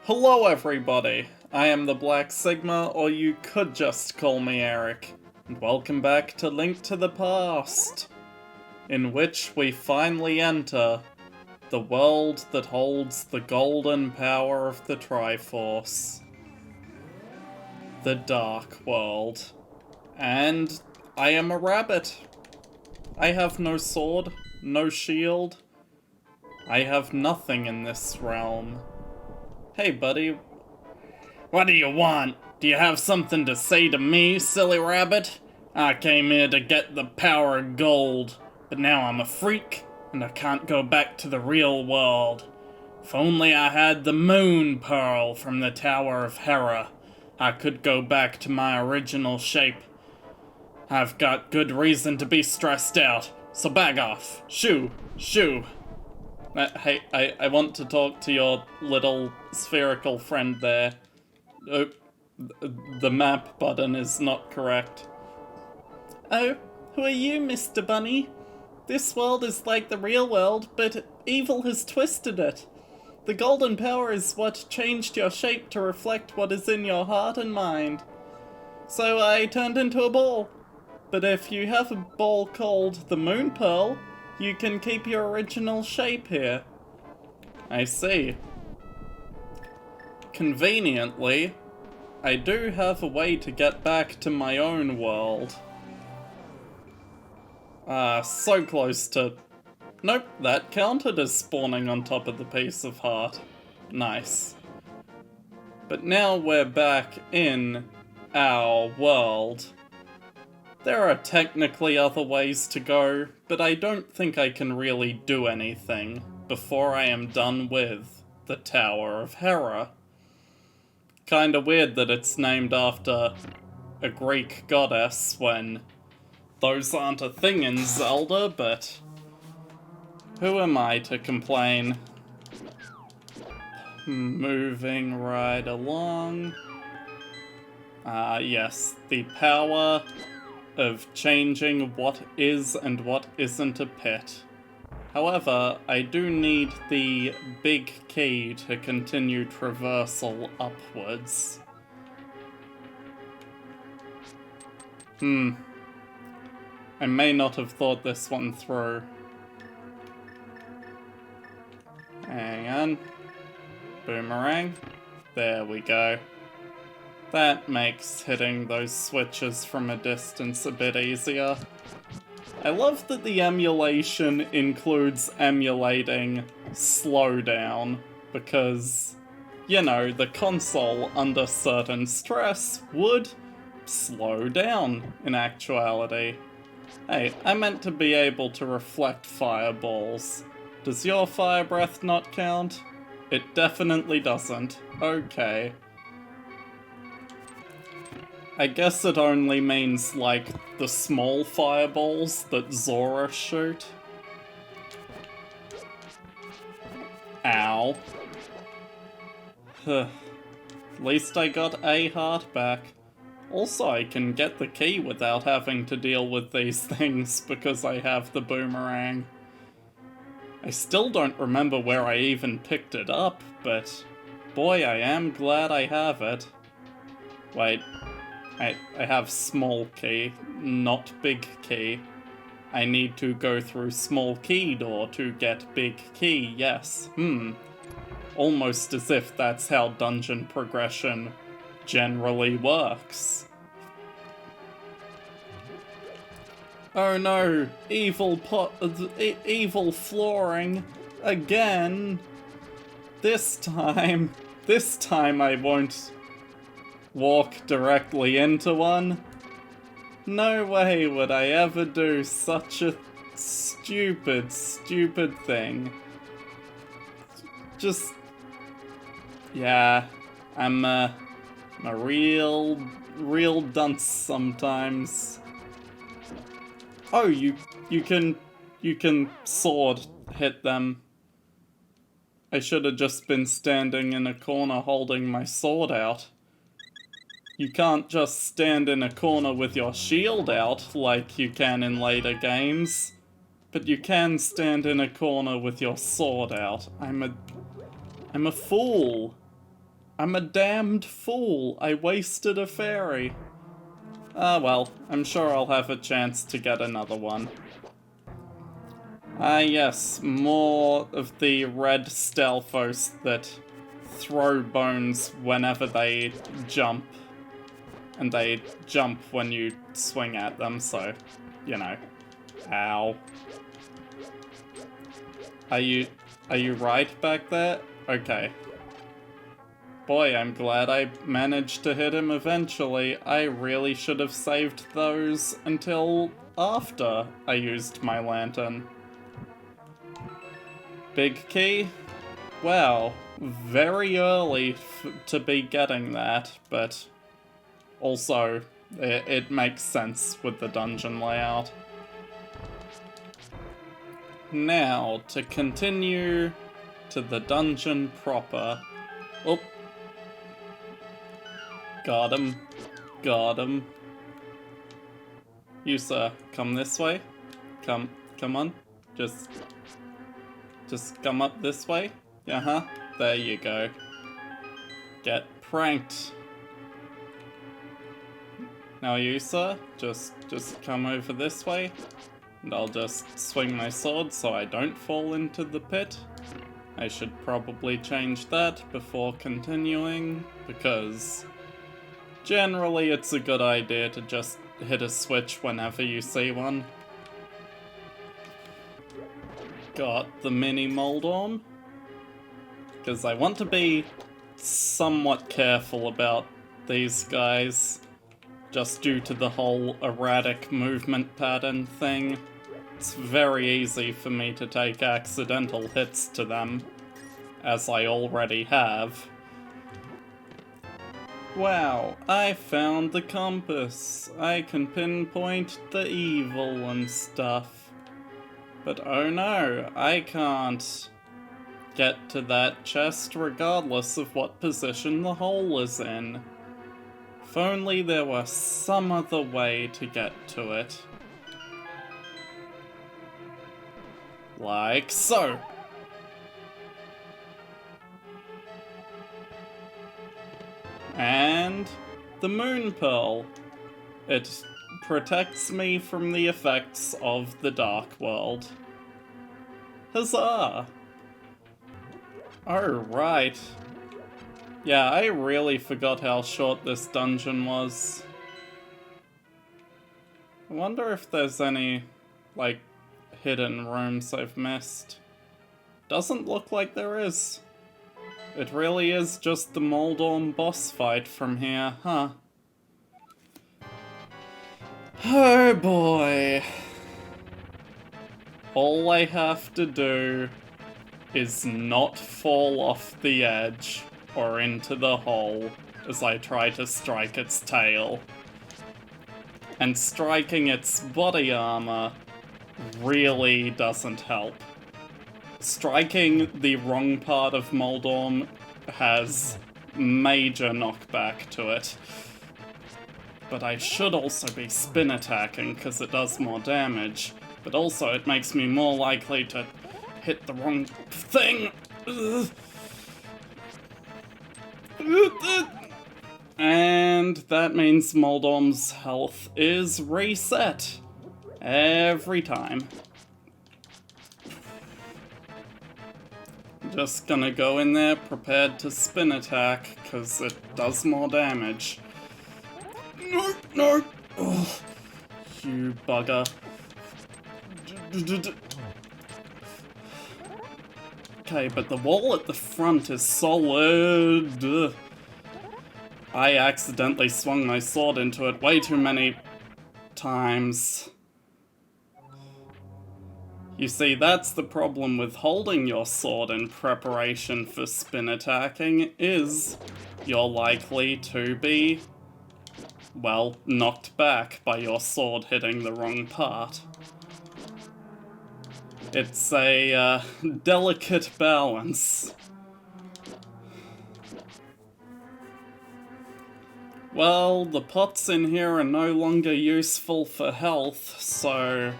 Hello everybody, I am the Black Sigma, or you could just call me Eric, and welcome back to Link to the Past, in which we finally enter the world that holds the golden power of the Triforce. The Dark World. And I am a rabbit. I have no sword, no shield. I have nothing in this realm. Hey buddy, what do you want? Do you have something to say to me, silly rabbit? I came here to get the power of gold, but now I'm a freak, and I can't go back to the real world. If only I had the moon pearl from the Tower of Hera, I could go back to my original shape. I've got good reason to be stressed out, so bag off. Shoo, shoo. Hey, I want to talk to your little spherical friend there. Oh, the map button is not correct. Oh, who are you, Mr. Bunny? This world is like the real world, but evil has twisted it. The golden power is what changed your shape to reflect what is in your heart and mind. So I turned into a ball. But if you have a ball called the Moon Pearl, you can keep your original shape here. I see. Conveniently, I do have a way to get back to my own world. So close to... Nope, that counted as spawning on top of the piece of heart. Nice. But now we're back in our world. There are technically other ways to go, but I don't think I can really do anything before I am done with the Tower of Hera. Kinda weird that it's named after a Greek goddess when those aren't a thing in Zelda, but who am I to complain? Moving right along. Yes, the power of changing what is and what isn't a pit. However, I do need the big key to continue traversal upwards. I may not have thought this one through. Hang on. Boomerang. There we go. That makes hitting those switches from a distance a bit easier. I love that the emulation includes emulating slowdown, because, you know, the console under certain stress would slow down in actuality. Hey, I meant to be able to reflect fireballs. Does your fire breath not count? It definitely doesn't. Okay. I guess it only means, like, the small fireballs that Zora shoot. Ow. At least I got a heart back. Also, I can get the key without having to deal with these things because I have the boomerang. I still don't remember where I even picked it up, but boy, I am glad I have it. Wait. I have small key, not big key. I need to go through small key door to get big key, yes. Almost as if that's how dungeon progression generally works. Oh no, evil flooring again. This time I won't walk directly into one. No way would I ever do such a stupid thing. Just... yeah, I'm a real dunce sometimes. Oh, you can sword hit them. I should have just been standing in a corner holding my sword out. You can't just stand in a corner with your shield out like you can in later games, but you can stand in a corner with your sword out. I'm a fool. I'm a damned fool. I wasted a fairy. Ah, well, I'm sure I'll have a chance to get another one. Ah, yes, more of the red Stalfos that throw bones whenever they jump. And they jump when you swing at them, so, you know. Ow. Are you right back there? Okay. Boy, I'm glad I managed to hit him eventually. I really should have saved those until after I used my lantern. Big key? Wow, very early to be getting that, but also it makes sense with the dungeon layout. Now, to continue to the dungeon proper. Oh. Got him. Got him. You, sir, come this way. Come on. Just come up this way. Uh-huh. There you go. Get pranked. Now you, sir, just come over this way. And I'll just swing my sword so I don't fall into the pit. I should probably change that before continuing, because generally it's a good idea to just hit a switch whenever you see one. Got the mini Moldorm, because I want to be somewhat careful about these guys, just due to the whole erratic movement pattern thing. It's very easy for me to take accidental hits to them, as I already have. Wow, I found the compass. I can pinpoint the evil and stuff. But oh no, I can't get to that chest regardless of what position the hole is in. If only there were some other way to get to it. Like so. And the moon pearl. It protects me from the effects of the dark world. Huzzah! Oh, right. Yeah, I really forgot how short this dungeon was. I wonder if there's any, like, hidden rooms I've missed. Doesn't look like there is. It really is just the Moldorm boss fight from here, huh? Oh boy. All I have to do is not fall off the edge or into the hole as I try to strike its tail. And striking its body armor really doesn't help. Striking the wrong part of Moldorm has major knockback to it. But I should also be spin attacking because it does more damage. But also it makes me more likely to hit the wrong thing. And that means Moldorm's health is reset. Every time. Just gonna go in there prepared to spin attack, because it does more damage. No, no! Oh, you bugger. Okay, but the wall at the front is solid. I accidentally swung my sword into it way too many times. You see, that's the problem with holding your sword in preparation for spin attacking, is you're likely to be, well, knocked back by your sword hitting the wrong part. It's a delicate balance. Well, the pots in here are no longer useful for health, so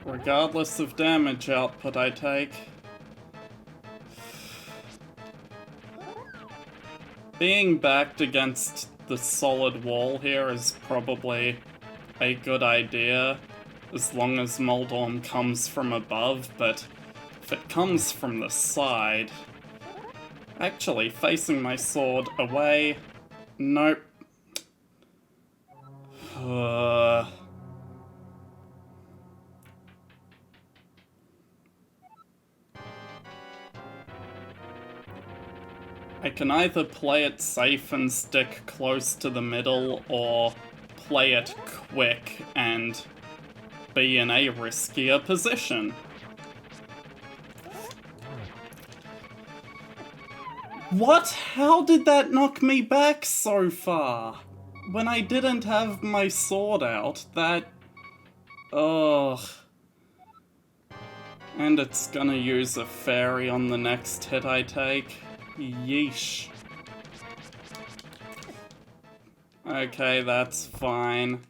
regardless of damage output I take, being backed against the solid wall here is probably a good idea, as long as Moldorm comes from above, but if it comes from the side... Actually, facing my sword away... Nope. I can either play it safe and stick close to the middle, or play it quick and be in a riskier position. What? How did that knock me back so far? When I didn't have my sword out, that... Ugh. And it's gonna use a fairy on the next hit I take. Yeesh. Okay, that's fine.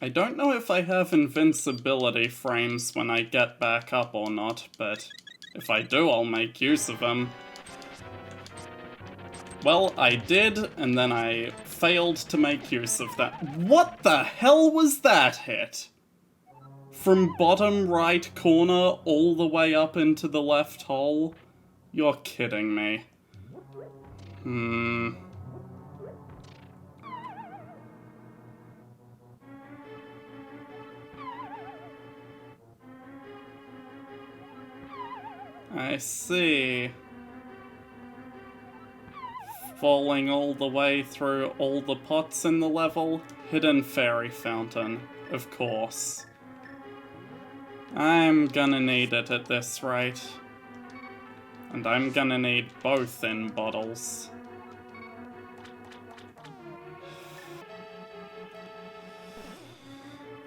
I don't know if I have invincibility frames when I get back up or not, but if I do, I'll make use of them. Well, I did, and then I failed to make use of that. What the hell was that hit? From bottom right corner all the way up into the left hole? You're kidding me. I see. Falling all the way through all the pots in the level. Hidden fairy fountain, of course. I'm gonna need it at this rate. And I'm gonna need both in bottles.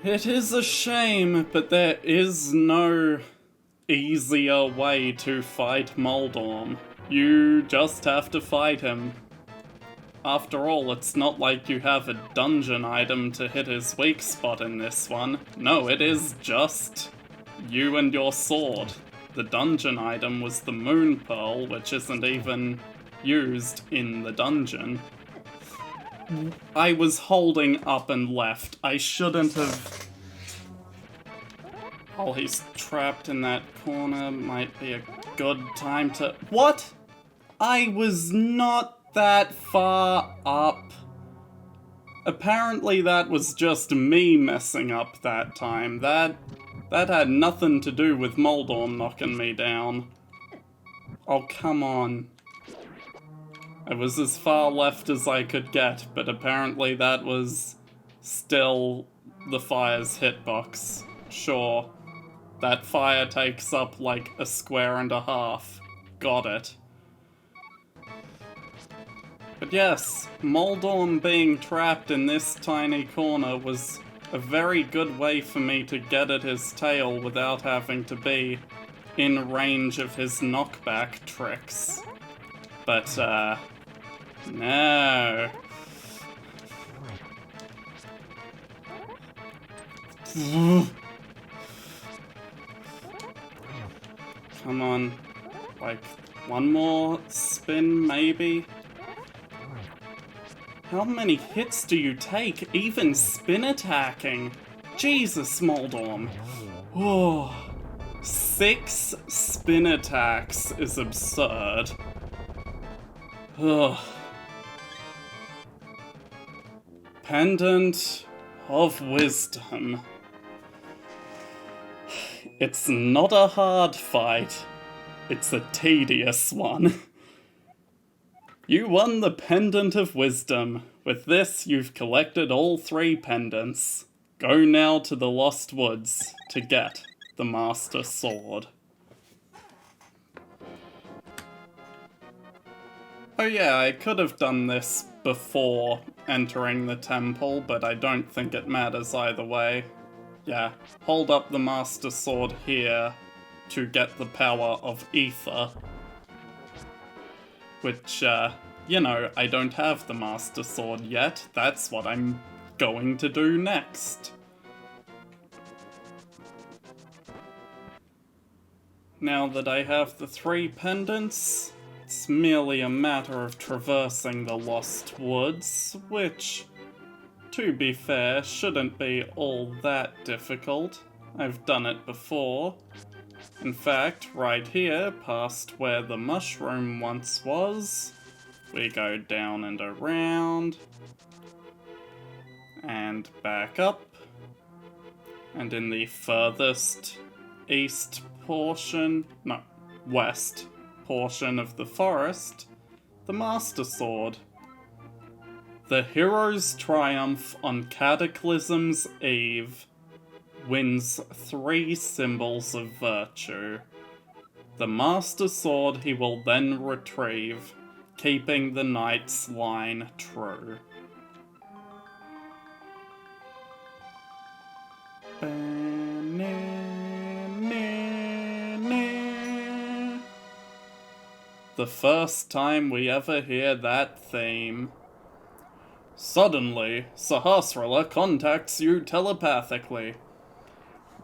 It is a shame, but there is no easier way to fight Moldorm. You just have to fight him. After all, it's not like you have a dungeon item to hit his weak spot in this one. No, it is just you and your sword. The dungeon item was the Moon Pearl, which isn't even used in the dungeon. I was holding up and left. I shouldn't have... Oh, he's trapped in that corner. Might be a good time to... What? I was not that far up. Apparently that was just me messing up that time. That had nothing to do with Moldorm knocking me down. Oh, come on. I was as far left as I could get, but apparently that was still the fire's hitbox. Sure. That fire takes up like a square and a half. Got it. But yes, Moldorm being trapped in this tiny corner was a very good way for me to get at his tail without having to be in range of his knockback tricks. But, no. Come on. Like, one more spin, maybe? How many hits do you take, even spin attacking? Jesus, Moldorm. Oh, 6 spin attacks is absurd. Ugh. Pendant of Wisdom. It's not a hard fight. It's a tedious one. You won the Pendant of Wisdom. With this, you've collected all 3 pendants. Go now to the Lost Woods to get the Master Sword. Oh yeah, I could have done this before entering the temple, but I don't think it matters either way. Yeah, hold up the Master Sword here to get the power of Ether. Which, you know, I don't have the Master Sword yet. That's what I'm going to do next. Now that I have the 3 pendants, It's merely a matter of traversing the Lost Woods, which, to be fair, shouldn't be all that difficult. I've done it before. In fact, right here, past where the mushroom once was, we go down and around, and back up, and in the furthest east portion, no, west portion of the forest, the Master Sword. The hero's triumph on Cataclysm's eve wins 3 symbols of virtue. The Master Sword he will then retrieve, keeping the knight's line true. The first time we ever hear that theme. Suddenly, Sahasrara contacts you telepathically.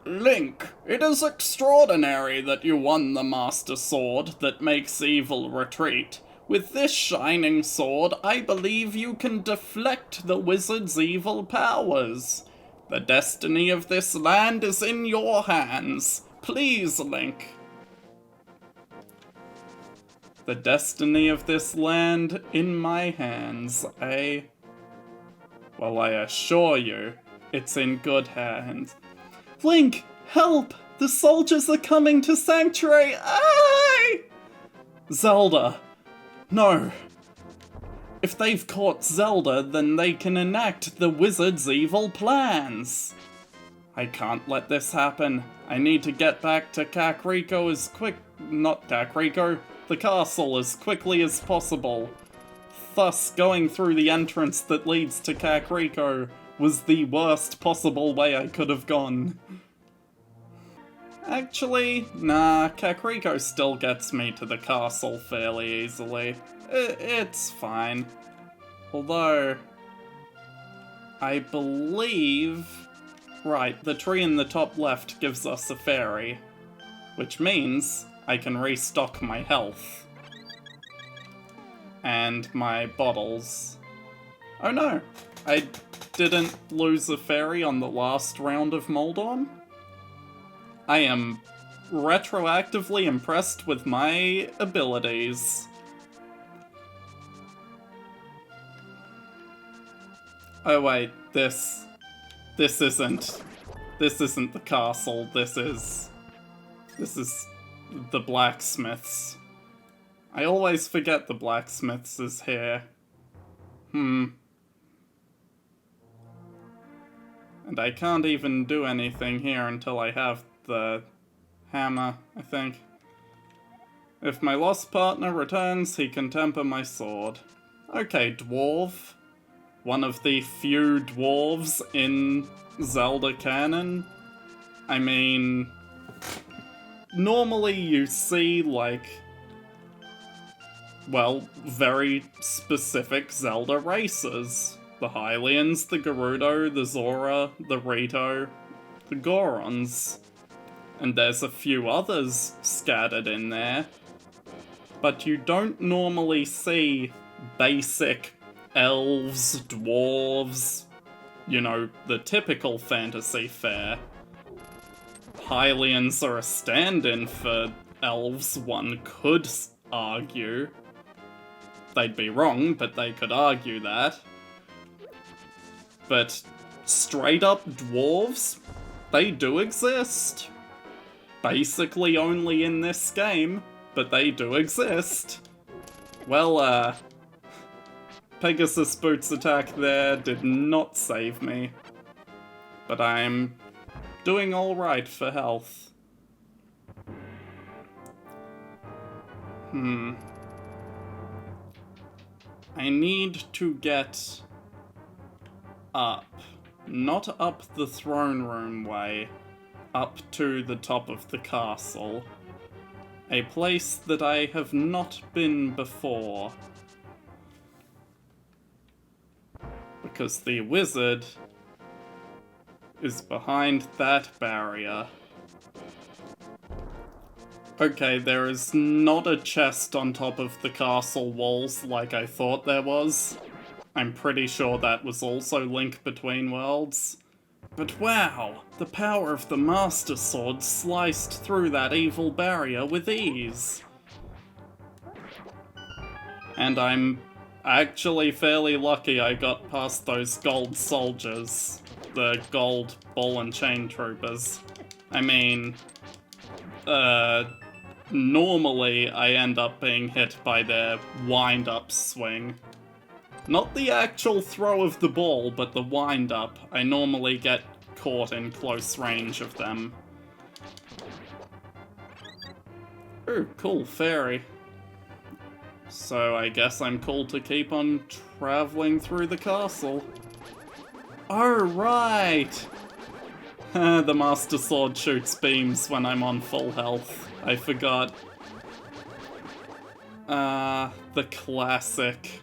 Link, it is extraordinary that you won the Master Sword that makes evil retreat. With this shining sword, I believe you can deflect the wizard's evil powers. The destiny of this land is in your hands. Please, Link. The destiny of this land in my hands, eh? Well, I assure you, it's in good hands. Link, help! The soldiers are coming to Sanctuary! Aye! Zelda. No. If they've caught Zelda, then they can enact the wizard's evil plans. I can't let this happen. I need to get back to the castle as quickly as possible. Thus, going through the entrance that leads to Kakariko was the worst possible way I could have gone. Actually, nah, Kakariko still gets me to the castle fairly easily. It's fine. Although, I believe... Right, the tree in the top left gives us a fairy, which means I can restock my health. And my bottles. Oh no, I didn't lose a fairy on the last round of Moldorm? I am retroactively impressed with my abilities. Oh wait, this isn't the castle, this is the blacksmith's. I always forget the blacksmith's is here. And I can't even do anything here until I have the hammer, I think. If my lost partner returns, he can temper my sword. Okay, dwarf. One of the few dwarves in Zelda canon. I mean, normally you see, like, well, very specific Zelda races. The Hylians, the Gerudo, the Zora, the Rito, the Gorons. And there's a few others scattered in there. But you don't normally see basic elves, dwarves, you know, the typical fantasy fare. Hylians are a stand-in for elves, one could argue. They'd be wrong, but they could argue that. But straight-up dwarves, they do exist. Basically only in this game, but they do exist. Well, Pegasus Boots attack there did not save me. But I'm doing alright for health. I need to get up. Not up the throne room way. Up to the top of the castle. A place that I have not been before. Because the wizard is behind that barrier. Okay, there is not a chest on top of the castle walls like I thought there was. I'm pretty sure that was also Link Between Worlds. But wow, the power of the Master Sword sliced through that evil barrier with ease. And I'm actually fairly lucky I got past those gold soldiers. The gold ball and chain troopers. I mean, normally I end up being hit by their wind-up swing. Not the actual throw of the ball, but the wind-up. I normally get caught in close range of them. Ooh, cool, fairy. So I guess I'm cool to keep on traveling through the castle. Oh, right! The Master Sword shoots beams when I'm on full health. I forgot. The classic.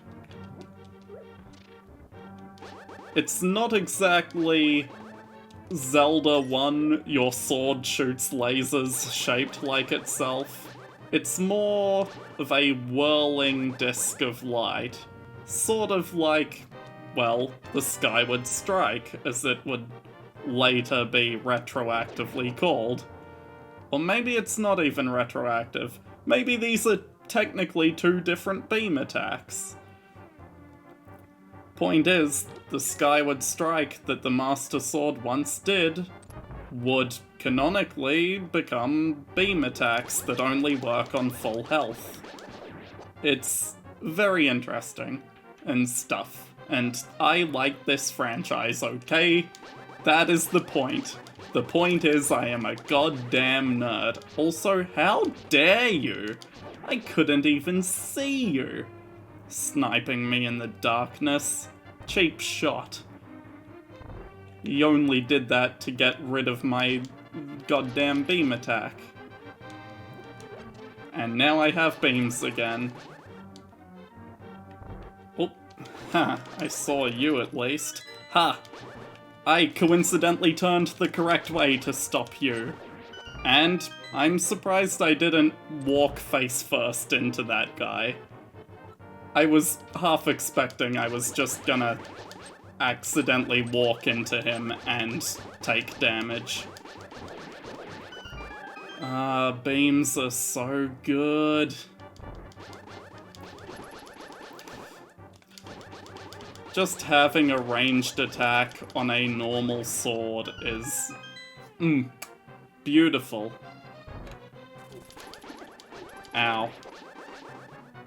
It's not exactly Zelda 1, your sword shoots lasers shaped like itself. It's more of a whirling disc of light. Sort of like, well, the Skyward Strike, as it would later be retroactively called. Or maybe it's not even retroactive. Maybe these are technically two different beam attacks. Point is, the Skyward Strike that the Master Sword once did would canonically become beam attacks that only work on full health. It's very interesting and stuff, and I like this franchise, okay? That is the point. The point is I am a goddamn nerd. Also, how dare you? I couldn't even see you. Sniping me in the darkness. Cheap shot. You only did that to get rid of my goddamn beam attack. And now I have beams again. Oh, ha, I saw you at least. Ha! I coincidentally turned the correct way to stop you. And I'm surprised I didn't walk face first into that guy. I was half expecting I was just gonna accidentally walk into him and take damage. Beams are so good. Just having a ranged attack on a normal sword is beautiful. Ow.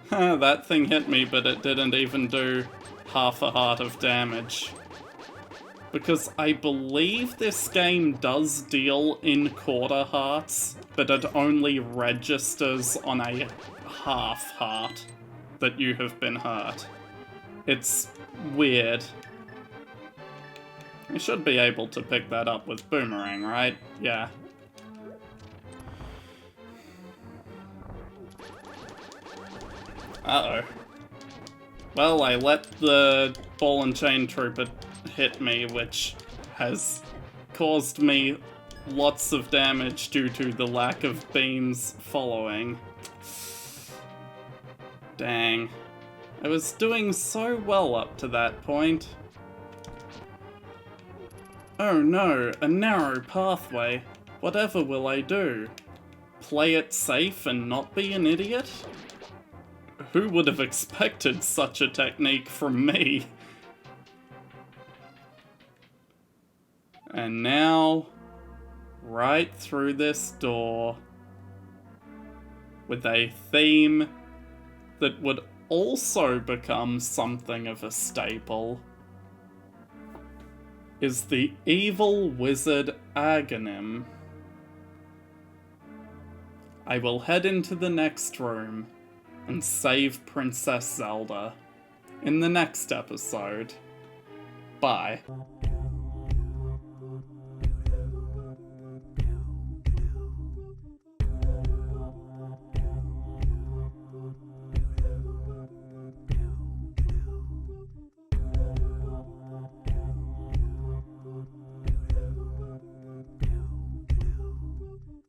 That thing hit me, but it didn't even do half a heart of damage. Because I believe this game does deal in quarter hearts, but it only registers on a half heart that you have been hurt. It's weird. I should be able to pick that up with Boomerang, right? Yeah. Uh-oh. Well, I let the ball and chain trooper hit me, which has caused me lots of damage due to the lack of beams following. Dang. I was doing so well up to that point. Oh no, a narrow pathway. Whatever will I do? Play it safe and not be an idiot? Who would have expected such a technique from me? And now, right through this door, with a theme that would also become something of a staple, is the evil wizard Aghanim. I will head into the next room and save Princess Zelda in the next episode. Bye.